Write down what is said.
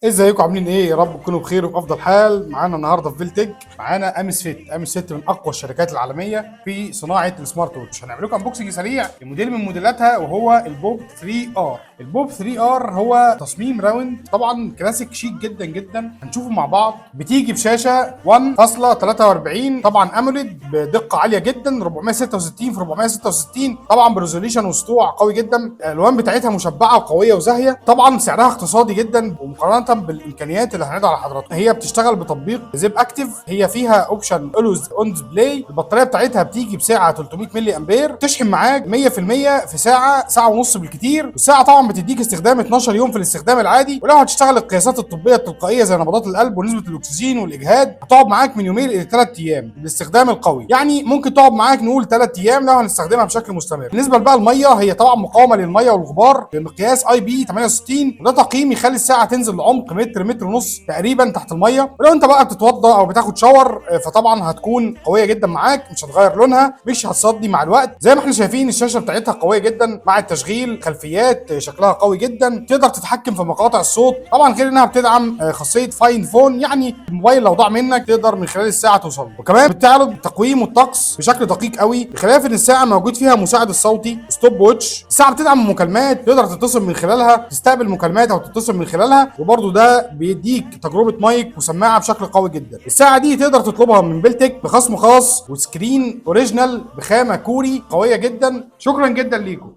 ازيكم عاملين ايه؟ يا رب تكونوا بخير وفي افضل حال. معانا النهارده في فيلتك معانا امس فيت من اقوى الشركات العالميه في صناعه السمارت ووتش. هنعمل لكم انبوكسنج سريع لموديل من موديلاتها وهو البوب 3 ار. البوب 3 ار هو تصميم راوند، طبعا كلاسيك شيك جدا جدا. هنشوفه مع بعض. بتيجي بشاشه 1.43 طبعا اموليد بدقه عاليه جدا، 466 في 466، طبعا بريزوليشن وسطوع قوي جدا. الالوان بتاعتها مشبعه وقويه وزاهيه. طبعا سعرها اقتصادي جدا ومقارنه بالامكانيات اللي هنعرضها على حضراتكم. هي بتشتغل بتطبيق زيب اكتيف، هي فيها اوبشن اولويز اون ديسبلاي. البطاريه بتاعتها بتيجي بسعه 300 ملي امبير، تشحن معاك 100% في ساعه ونص بالكتير. والساعه طبعا بتديك استخدام 12 يوم في الاستخدام العادي، ولو هتشتغل القياسات الطبيه التلقائيه زي نبضات القلب ونسبه الاكسجين والاجهاد هتقعد معاك من يومين الى 3 ايام بالاستخدام القوي. يعني ممكن تقعد معاك نقول 3 ايام لو هنستخدمها بشكل مستمر. بالنسبه بقى الميه، هي طبعا مقاومه للميه والغبار بمقياس اي بي 68، وده تقييم يخلي الساعه تنزل لعمق متر ونص تقريبا تحت الميه. ولو انت بقى بتتوضى او بتاخد شاور فطبعا هتكون قويه جدا معاك، مش هتغير لونها، مش هتصدي مع الوقت. زي ما احنا شايفين الشاشه بتاعتها قويه جدا مع التشغيل، خلفيات شكلها قوي جدا، تقدر تتحكم في مقاطع الصوت. طبعا غير انها بتدعم خاصيه فاين فون، يعني الموبايل لو ضاع منك تقدر من خلال الساعه توصل له. وكمان بتعرض التقويم والطقس بشكل دقيق قوي، بخلاف ان الساعه موجود فيها مساعد الصوتي ستوب ووتش. الساعه بتدعم مكالمات تقدر تتصل من خلالها، تستقبل مكالمات او تتصل من خلالها، وبرده ده بيديك تجربه مايك وسماعه بشكل قوي جدا. الساعه دي تقدر تطلبها من بلتك بخصم خاص وسكرين اوريجينال بخامه كوري قويه جدا. شكرا جدا ليكم.